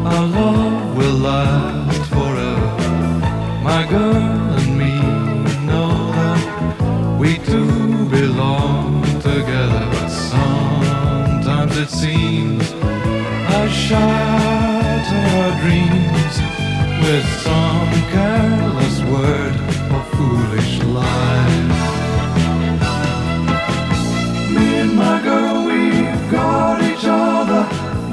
our love will last forever. My girl and me know that we two belong together, but sometimes it seems I shatter our dreams with some careless word or foolish lie. Me and my girl, we've got each other,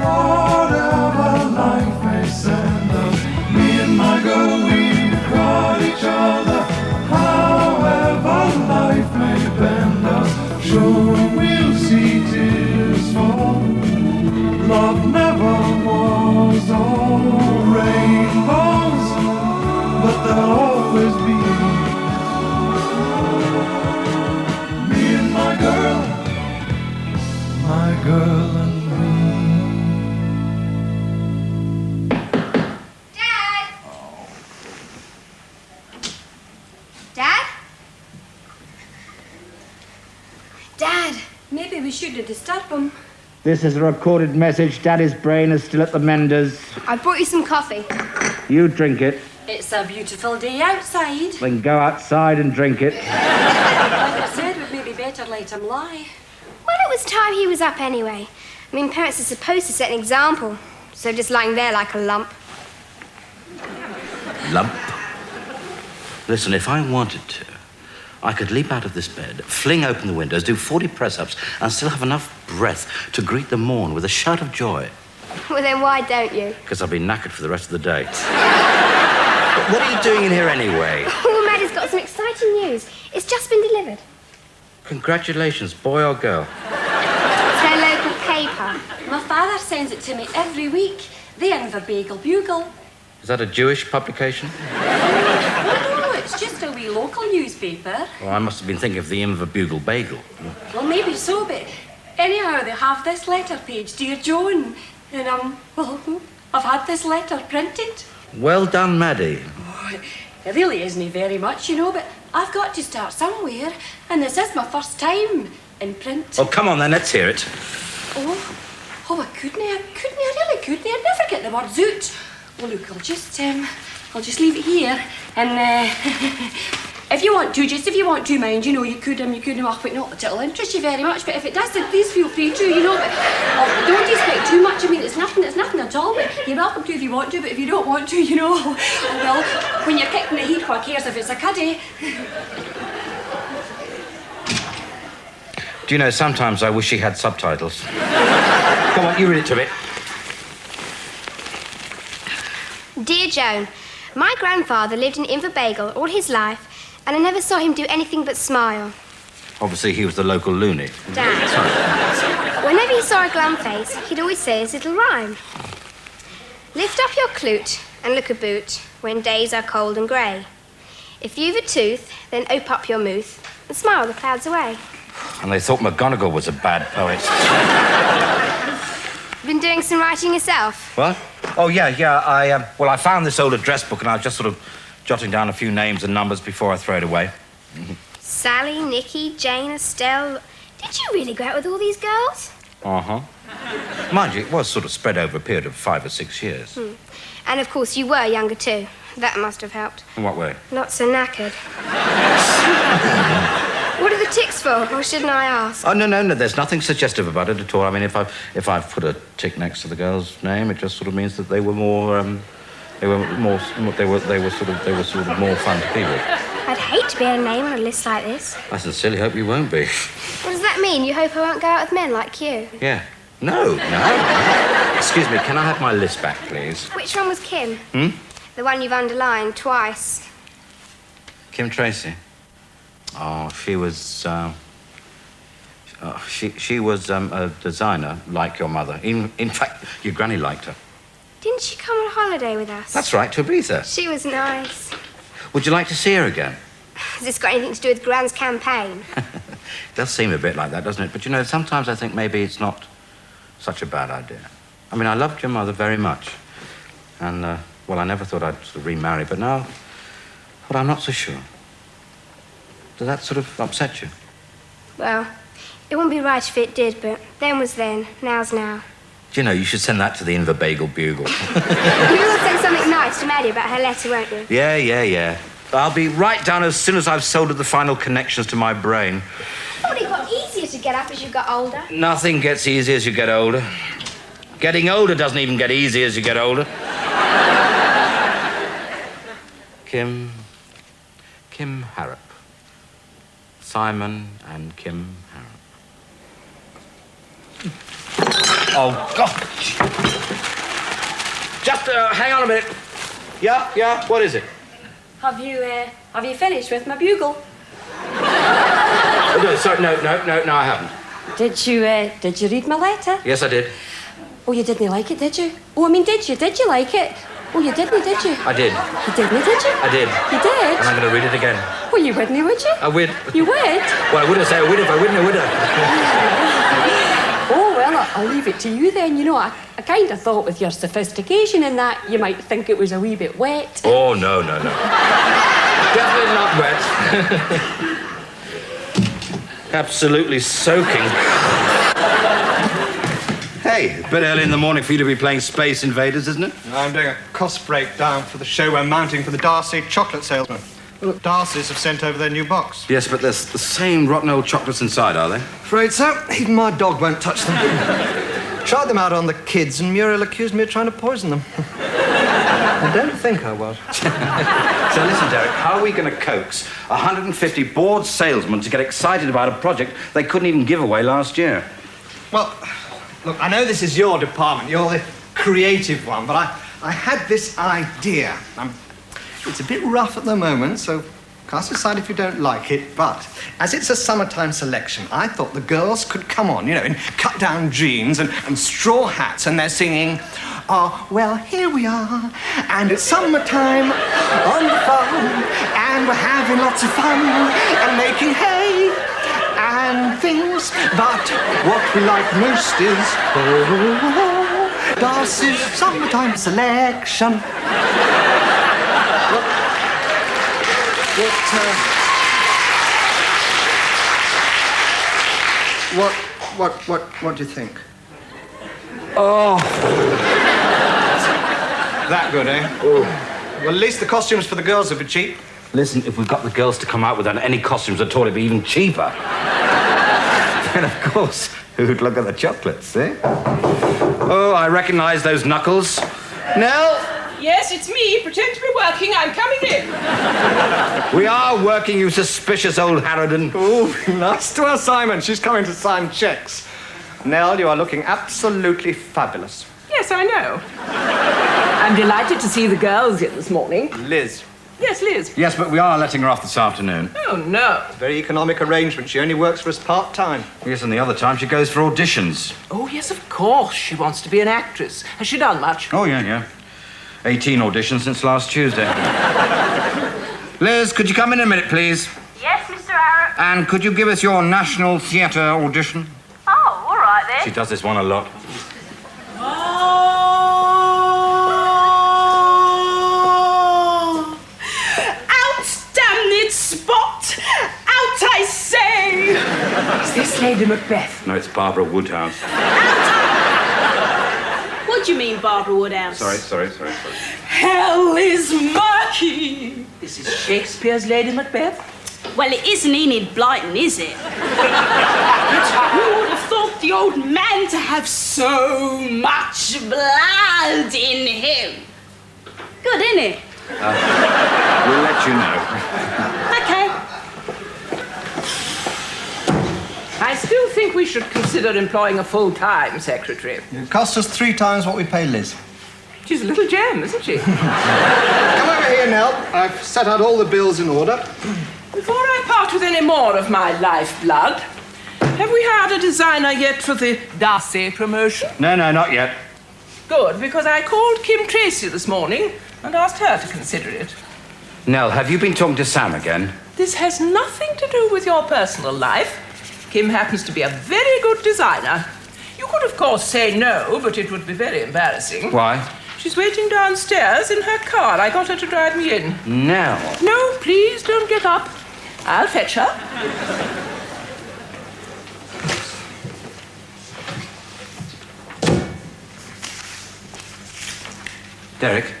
whatever life may send us. Me and my girl, we've got each other, however life may bend us. Sure, we'll see tears fall. Love never was all rainbows, but there'll always be me and my girl and me. Dad! Dad? Dad, maybe we shouldn't disturb him. This is a recorded message. Daddy's brain is still at the menders. I brought you some coffee. You drink it. It's a beautiful day outside. Then go outside and drink it. Like I said, we'd maybe better let him lie. Well, it was time he was up anyway. I mean, parents are supposed to set an example, so just lying there like a lump. Lump? Listen, if I wanted to, I could leap out of this bed, fling open the windows, do 40 press-ups, and still have enough breath to greet the morn with a shout of joy. Well, then why don't you? Because I'll be knackered for the rest of the day. But what are you doing in here anyway? Oh, Maddie's got some exciting news. It's just been delivered. Congratulations, boy or girl? It's her local paper. My father sends it to me every week. The Inverbagel Bugle. Is that a Jewish publication? No, it's just a wee local newspaper. Well, I must have been thinking of the Inverbugle Bagel. Well, maybe so, but anyhow, they have this letter page, Dear Joan. And, well, I've had this letter printed. Well done, Maddie. Oh, it really isn't very much, you know, but I've got to start somewhere. And this is my first time in print. Oh, come on then, let's hear it. Oh, I couldn't, I really couldn't. I'd never get the words out. Well, look, I'll just leave it here. And, if you want to, mind, you know, you could, but not that it'll interest you very much. But if it does, then please feel free to, you know. But don't expect too much. I mean, it's nothing at all. But you're welcome to if you want to. But if you don't want to, you know, well, when you're kicked in the heat, who cares if it's a cuddy? Do you know, sometimes I wish she had subtitles. Come on, you read it to me. Dear Joan, my grandfather lived in Inverbagel all his life, and I never saw him do anything but smile. Obviously, he was the local loony. Dad. Whenever he saw a glum face, he'd always say his little rhyme. Lift up your clute and look about when days are cold and grey. If you've a tooth, then ope up your mouth and smile the clouds away. And they thought McGonagall was a bad poet. Been doing some writing yourself? What? Oh, yeah. I found this old address book and I was just sort of jotting down a few names and numbers before I throw it away. Sally, Nikki, Jane, Estelle. Did you really go out with all these girls? Uh-huh. Mind you, it was sort of spread over a period of 5 or 6 years. And, of course, you were younger, too. That must have helped. In what way? Not so knackered. What are the ticks for, or shouldn't I ask? Oh, no, there's nothing suggestive about it at all. I mean, if I've put a tick next to the girl's name, it just sort of means that they were more, they were sort of more fun to be with. I'd hate to be a name on a list like this. I sincerely hope you won't be. What does that mean? You hope I won't go out with men like you? Yeah. No. Excuse me, can I have my list back, please? Which one was Kim? The one you've underlined twice. Kim Tracy. Oh, she was, she was a designer like your mother. In fact, your granny liked her. Didn't she come on holiday with us? That's right, to Ibiza. She was nice. Would you like to see her again? Has this got anything to do with Gran's campaign? It does seem a bit like that, doesn't it? But, you know, sometimes I think maybe it's not such a bad idea. I mean, I loved your mother very much. And, well, I never thought I'd sort of remarry, but now, well, I'm not so sure. Does that sort of upset you? Well, it wouldn't be right if it did, but then was then, now's now. Do you know, you should send that to the Inverbagle Bugle. You will say something nice to Maddie about her letter, won't you? Yeah. I'll be right down as soon as I've soldered the final connections to my brain. I thought it got easier to get up as you got older. Nothing gets easier as you get older. Getting older doesn't even get easier as you get older. Kim Harrop. Simon and Kim Harrop. Oh, God. Just hang on a minute. Yeah, what is it? Have you finished with my bugle? Oh, no, sorry, no, I haven't. Did you read my letter? Yes, I did. Oh, you didn't like it, did you? Oh, I mean, did you? Did you like it? Oh, you didn't, did you? I did. You didn't, did you? I did. You did? And I'm going to read it again. Well, you wouldn't, would you? I would. You would? Well, I wouldn't say I would if I wouldn't, would I? Oh, well, I'll leave it to you then. You know, I kind of thought with your sophistication in that you might think it was a wee bit wet. Oh, no. Definitely not wet. Absolutely soaking. Hey, a bit early in the morning for you to be playing Space Invaders, isn't it? I'm doing a cost breakdown for the show we're mounting for the Darcy chocolate salesman. Look, Darcy's have sent over their new box. Yes, but there's the same rotten old chocolates inside, are they? Afraid so. Even my dog won't touch them. Tried them out on the kids, and Muriel accused me of trying to poison them. I don't think I was. So listen, Derek, how are we going to coax 150 bored salesmen to get excited about a project they couldn't even give away last year? Well, look, I know this is your department. You're the creative one, but I had this idea. It's a bit rough at the moment, so cast aside if you don't like it, but as it's a summertime selection, I thought the girls could come on, you know, in cut-down jeans and straw hats, and they're singing, "Oh, well, here we are, and it's summertime on the farm, and we're having lots of fun and making hay and things, but what we like most is, Darcy's summertime selection." What do you think? Oh. That good, eh? Ooh. Well, at least the costumes for the girls are for cheap. Listen, if we've got the girls to come out without any costumes at all, it'd be even cheaper. And of course, who'd look at the chocolates, eh? Oh, I recognise those knuckles. Nell? Yes, it's me. Pretend to be working. I'm coming in. We are working, you suspicious old harridan. Oh, nice to her, Simon. She's coming to sign checks. Nell, you are looking absolutely fabulous. Yes, I know. I'm delighted to see the girls in this morning. Liz. Yes, Liz. Yes, but we are letting her off this afternoon. Oh, no. Very economic arrangement. She only works for us part-time. Yes, and the other time she goes for auditions. Oh, yes, of course. She wants to be an actress. Has she done much? Oh, yeah. 18 auditions since last Tuesday. Liz, could you come in a minute, please? Yes, Mr. Harrop. And could you give us your National Theatre audition? Oh, all right then. She does this one a lot. Oh! Out, damn it, Spot! Out, I say! Is this Lady Macbeth? No, it's Barbara Woodhouse. What do you mean, Barbara Woodhouse? Sorry. Hell is murky! This is Shakespeare's Lady Macbeth? Well, it isn't Enid Blyton, is it? Who would have thought the old man to have so much blood in him? Good, isn't it? We'll let you know. Okay. I still think we should consider employing a full-time secretary. It costs us 3 times what we pay Liz. She's a little gem, isn't she? Come over here, Nell. I've set out all the bills in order. Before I part with any more of my lifeblood, have we hired a designer yet for the Darcy promotion? No, not yet. Good, because I called Kim Tracy this morning and asked her to consider it. Nell, have you been talking to Sam again? This has nothing to do with your personal life. Kim happens to be a very good designer. You could, of course, say no, but it would be very embarrassing. Why? She's waiting downstairs in her car. I got her to drive me in. Nell. No, please don't get up. I'll fetch her. Derek,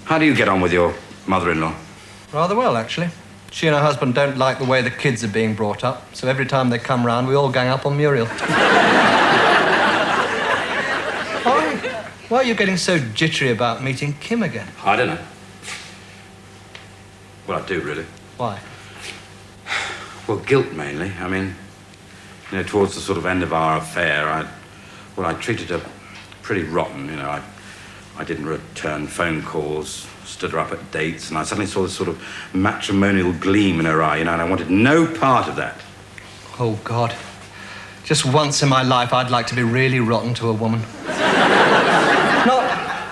how do you get on with your mother-in-law? Rather well, actually. She and her husband don't like the way the kids are being brought up, so every time they come round, we all gang up on Muriel. Why are you getting so jittery about meeting Kim again? I don't know. Well, I do, really. Why? Well, guilt, mainly. I mean, you know, towards the sort of end of our affair, I treated her pretty rotten, you know. I didn't return phone calls, stood her up at dates, and I suddenly saw this sort of matrimonial gleam in her eye, you know, and I wanted no part of that. Oh, God. Just once in my life, I'd like to be really rotten to a woman.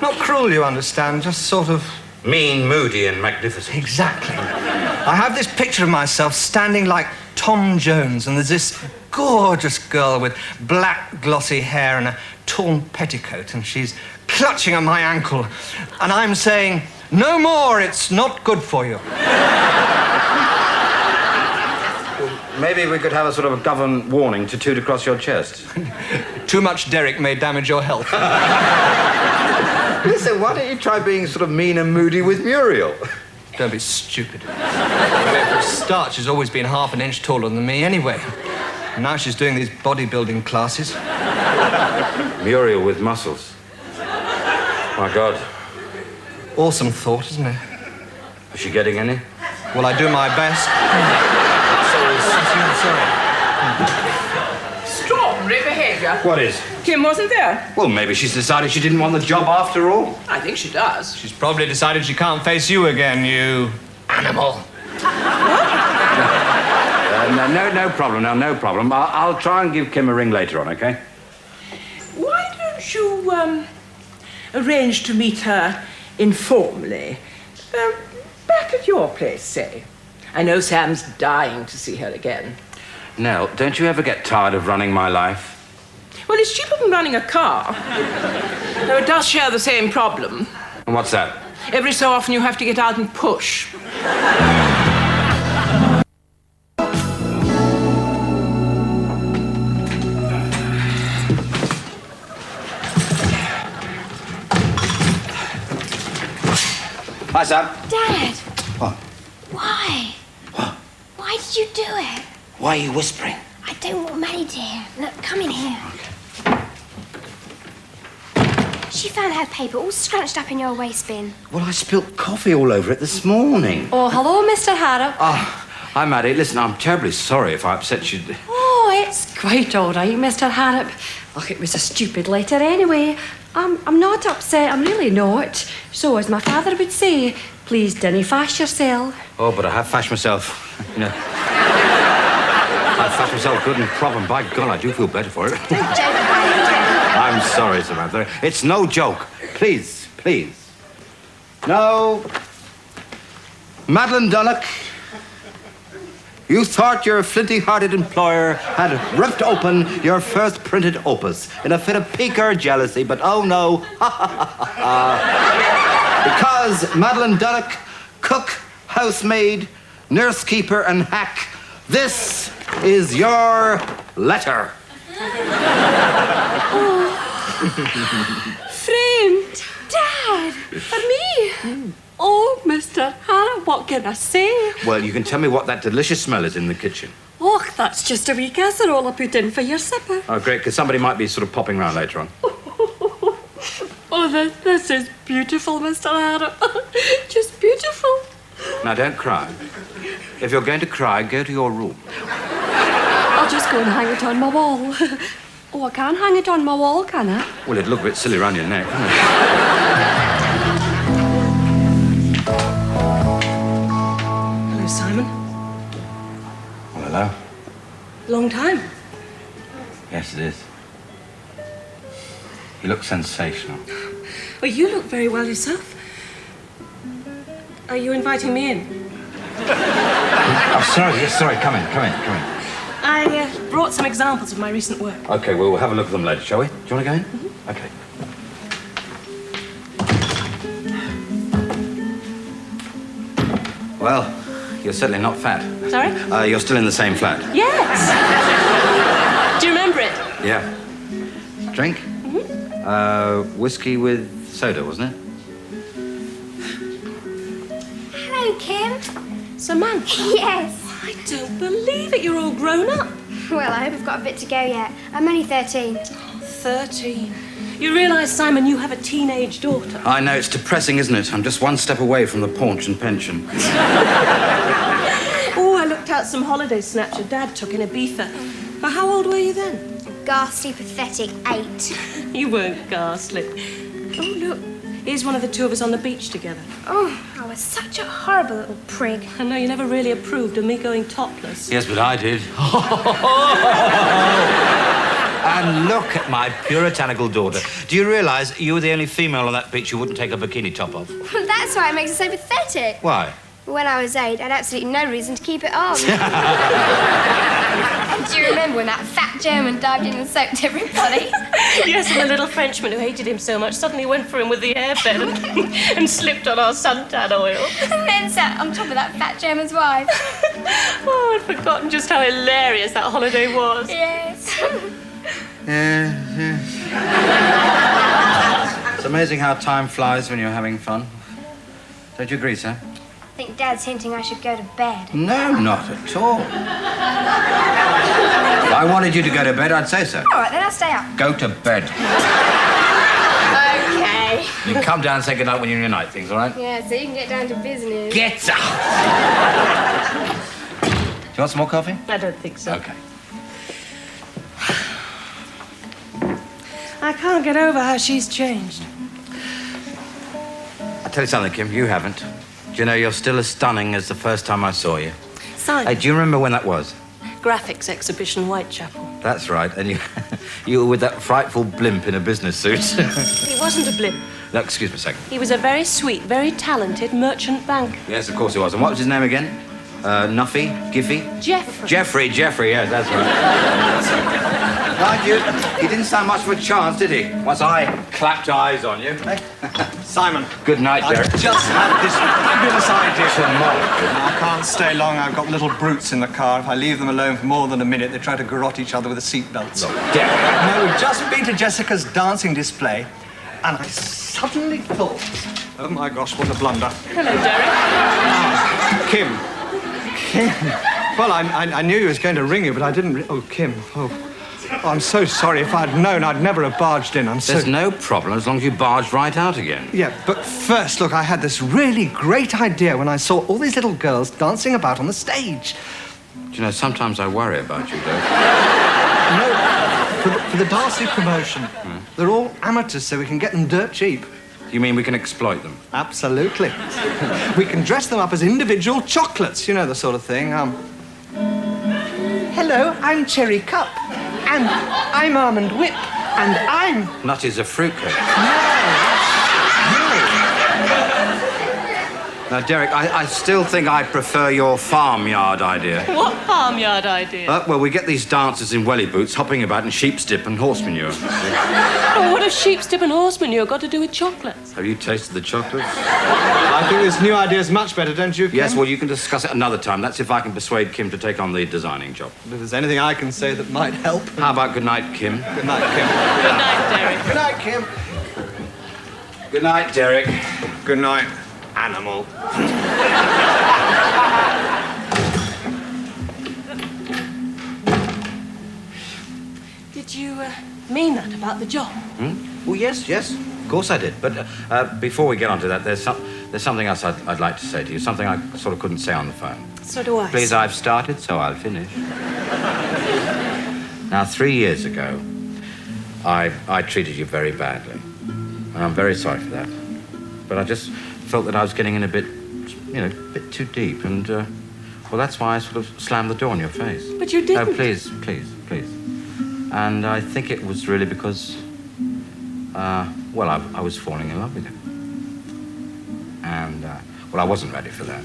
Not cruel, you understand, just sort of... Mean, moody, and magnificent. Exactly. I have this picture of myself standing like Tom Jones, and there's this gorgeous girl with black, glossy hair and a torn petticoat, and she's clutching at my ankle, and I'm saying, "No more, it's not good for you." Maybe we could have a sort of a government warning tattooed across your chest. Too much Derek may damage your health. Listen, why don't you try being sort of mean and moody with Muriel? Don't be stupid. For a start, she's always been half an inch taller than me anyway. And now she's doing these bodybuilding classes. Muriel with muscles. My God. Awesome thought, isn't it? Is she getting any? Well, I do my best. Sorry. Extraordinary behaviour. What is? Kim wasn't there. Well, maybe she's decided she didn't want the job after all. I think she does. She's probably decided she can't face you again, you animal. No problem, now, no problem. I'll try and give Kim a ring later on, OK? Why don't you, arrange to meet her informally? Back at your place, say. I know Sam's dying to see her again. Nell, don't you ever get tired of running my life? Well, it's cheaper than running a car. Though it does share the same problem. And what's that? Every so often you have to get out and push. Hi, Sam. Dad. What? Why? What? Why did you do it? Why are you whispering? I don't want Maddie to hear. Look, come in here. Okay. She found her paper all scrunched up in your waste bin. Well, I spilt coffee all over it this morning. Oh, hello, Mr. Harrop. Hi, Maddie. Listen, I'm terribly sorry if I upset you. Oh, it's quite all right, Mr. Harrop. Look, it was a stupid letter anyway. I'm not upset, I'm really not. So, as my father would say, please dinna fash yourself. Oh, but I have fashed myself, you know. I've fashed myself good and proper, and by God, I do feel better for it. Don't joke about it. I'm sorry, Samantha. It's no joke. Please, please. No. Madeline Dunnock, you thought your flinty-hearted employer had ripped open your first printed opus in a fit of pique or jealousy, but oh no. Because Madeline Dunnock, cook, housemaid, nursekeeper, and hack, this is your letter. Framed. Dad, for me. Oh, Mr. Harrop, what can I say? Well, you can tell me what that delicious smell is in the kitchen. Oh, that's just a wee casserole I put in for your supper. Oh, great, because somebody might be sort of popping round later on. Oh, this is beautiful, Mr. Harrop. Just beautiful. Now, don't cry. If you're going to cry, go to your room. I'll just go and hang it on my wall. Oh, I can't hang it on my wall, can I? Well, it'd look a bit silly around your neck, wouldn't it? Hello, Simon. Well, hello. Long time. Yes, it is. You look sensational. Well, you look very well yourself. Are you inviting me in? Oh, sorry, yes, sorry. Come in. I brought some examples of my recent work. OK, well, we'll have a look at them later, shall we? Do you want to go in? Mm-hmm. OK. Well, you're certainly not fat. Sorry? You're still in the same flat. Yes. Do you remember it? Yeah. Drink? Mm-hmm. Whiskey with soda, wasn't it? Hello, Kim. Samantha? Yes. I don't believe it. You're all grown up. Well, I hope I've got a bit to go yet. I'm only 13. 13. You realise, Simon, you have a teenage daughter. I know, it's depressing, isn't it? I'm just one step away from the paunch and pension. Oh, I looked out some holiday snaps your dad took in Ibiza. Well, how old were you then? Ghastly, pathetic 8. You weren't ghastly. Oh, look. Here's one of the two of us on the beach together. Oh, I was such a horrible little prig. I know you never really approved of me going topless. Yes, but I did. And look at my puritanical daughter. Do you realise you were the only female on that beach who wouldn't take a bikini top off? Well, that's why it makes it so pathetic. Why? When I was 8, I had absolutely no reason to keep it on. And do you remember when that fat German dived in and soaked everybody? Yes, and the little Frenchman who hated him so much suddenly went for him with the airbed and slipped on our suntan oil. And then sat on top of that fat German's wife. Oh, I'd forgotten just how hilarious that holiday was. Yes. Yes. It's amazing how time flies when you're having fun. Don't you agree, sir? I think Dad's hinting I should go to bed. No, not at all. If I wanted you to go to bed, I'd say so. All right, then I'll stay up. Go to bed. Okay. You come down and say goodnight when you're in your night things, all right? Yeah, so you can get down to business. Get up! Do you want some more coffee? I don't think so. Okay. I can't get over how she's changed. I'll tell you something, Kim, you haven't. Do you know you're still as stunning as the first time I saw you? Simon. Hey, do you remember when that was? Graphics exhibition, Whitechapel. That's right, and you were with that frightful blimp in a business suit. He wasn't a blimp. No, excuse me a second. He was a very sweet, very talented merchant banker. Yes, of course he was. And what was his name again? Nuffy? Giffy? Jeffrey. Jeffrey, yes, that's right. Mind you, he didn't stand much of a chance, did he? Once I clapped eyes on you. Simon. Good night, Derek. I've just had this fabulous idea. Tomorrow. I can't stay long. I've got little brutes in the car. If I leave them alone for more than a minute, they try to garrote each other with the seatbelts. Derek. No, we've just been to Jessica's dancing display, and I suddenly thought, oh my gosh, what a blunder. Hello, Derek. Kim. Well, I knew he was going to ring you, but I didn't. Oh, Kim. Oh, I'm so sorry. If I'd known, I'd never have barged in. There's no problem as long as you barged right out again. Yeah, but first, look, I had this really great idea when I saw all these little girls dancing about on the stage. Do you know, sometimes I worry about you, though. No, for the Darcy promotion. They're all amateurs, so we can get them dirt cheap. You mean we can exploit them? Absolutely. We can dress them up as individual chocolates, you know, the sort of thing. Hello, I'm Cherry Cup. And I'm Almond Whip. And I'm... Nutty's a fruitcake. Now, Derek, I still think I prefer your farmyard idea. What farmyard idea? Well, we get these dancers in welly boots hopping about in sheep's dip and horse manure. Oh, what have sheep's dip and horse manure got to do with chocolates? Have you tasted the chocolates? I think this new idea is much better, don't you, Kim? Yes, well, you can discuss it another time. That's if I can persuade Kim to take on the designing job. If there's anything I can say that might help. How about good night, Kim? Good night, Kim. Good night, Derek. Good night, Kim. Good night, Derek. Good night, animal. Did you mean that about the job? Well, yes, of course I did. But before we get on to that, there's something else I'd like to say to you, something I sort of couldn't say on the phone. So do I. Please, I've started, so I'll finish. Now, 3 years ago, I treated you very badly. And I'm very sorry for that. But I just felt that I was getting in a bit too deep. And, well, that's why I sort of slammed the door in your face. But you didn't. No, please. And I think it was really because, I was falling in love with you. And, I wasn't ready for that.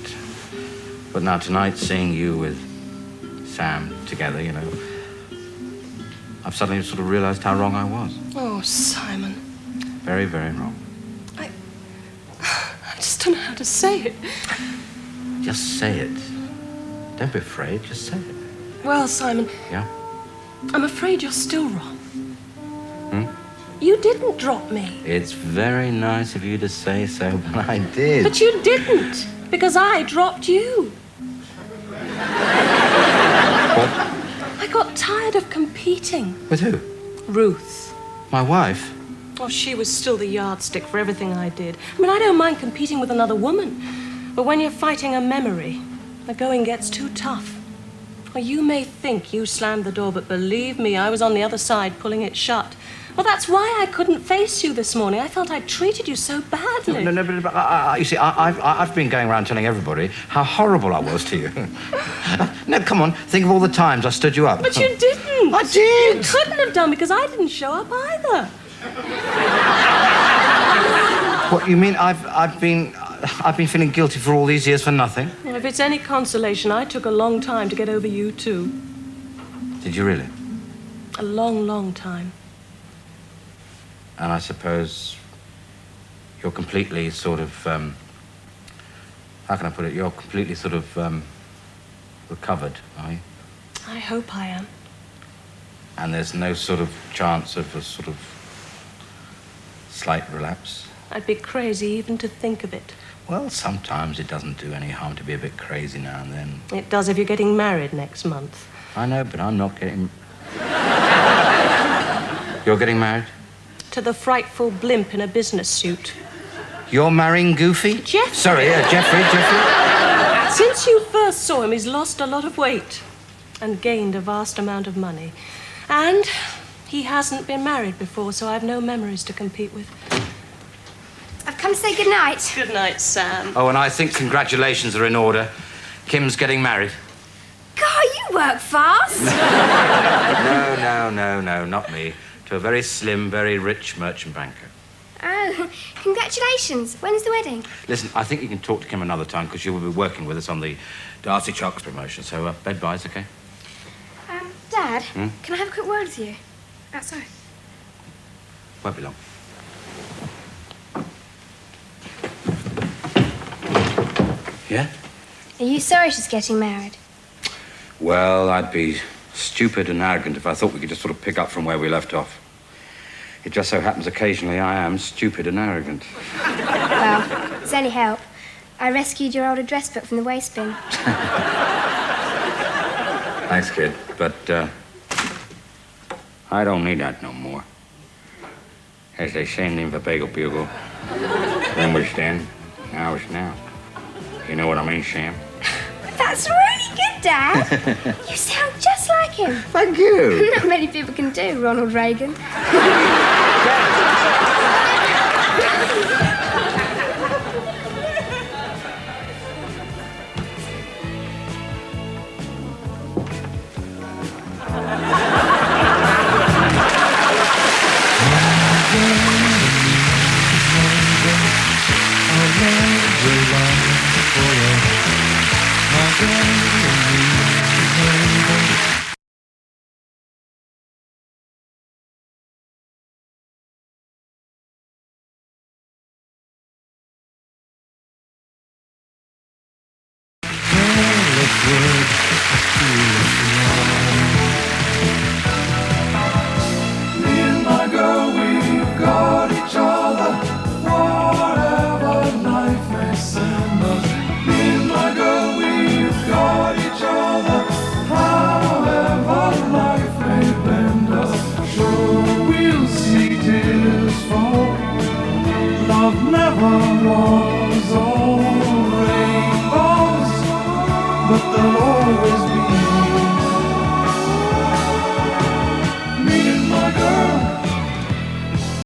But now tonight, seeing you with Sam together, you know, I've suddenly sort of realized how wrong I was. Oh, Simon. Very, very wrong. I just don't know how to say it. Just say it. Don't be afraid, just say it. Well, Simon. Yeah? I'm afraid you're still wrong. You didn't drop me. It's very nice of you to say so, but I did. But you didn't. Because I dropped you. What? I got tired of competing. With who? Ruth. My wife? Well, she was still the yardstick for everything I did. I mean, I don't mind competing with another woman. But when you're fighting a memory, the going gets too tough. Well, you may think you slammed the door, but believe me, I was on the other side pulling it shut. Well, that's why I couldn't face you this morning. I felt I'd treated you so badly. No, but you see, I've been going around telling everybody how horrible I was to you. No, come on, think of all the times I stood you up. But you didn't. I did. You couldn't have done because I didn't show up either. What, you mean I've been feeling guilty for all these years for nothing? Well, if it's any consolation, I took a long time to get over you, too. Did you really? A long, long time. And I suppose you're completely sort of, how can I put it? You're completely sort of, recovered, are you? I hope I am. And there's no sort of chance of a sort of slight relapse? I'd be crazy even to think of it. Well, sometimes it doesn't do any harm to be a bit crazy now and then. It does if you're getting married next month. I know, but I'm not getting... You're getting married? To the frightful blimp in a business suit. You're marrying Goofy? Jeffrey. Sorry, Jeffrey. Since you first saw him, he's lost a lot of weight and gained a vast amount of money. And he hasn't been married before, so I've no memories to compete with. I've come to say goodnight. Good night, Sam. Oh, and I think congratulations are in order. Kim's getting married. God, you work fast. No, not me. To a very slim, very rich merchant banker. Oh, congratulations. When's the wedding? Listen, I think you can talk to Kim another time because you will be working with us on the Darcy Chalks promotion. So, bed-byes, okay? Dad, can I have a quick word with you? Outside. Won't be long. Yeah? Are you sorry she's getting married? Well, I'd be stupid and arrogant if I thought we could just sort of pick up from where we left off. It just so happens occasionally I am stupid and arrogant. Well, it's any help. I rescued your old address book from the waste bin. Thanks, kid, but I don't need that no more. As they say in the Inverbago Bugle, then was then, now is now. You know what I mean, Sam? That's really good, Dad. You sound just like him. Thank you. Not many people can do, Ronald Reagan. Never was all rainbows, but the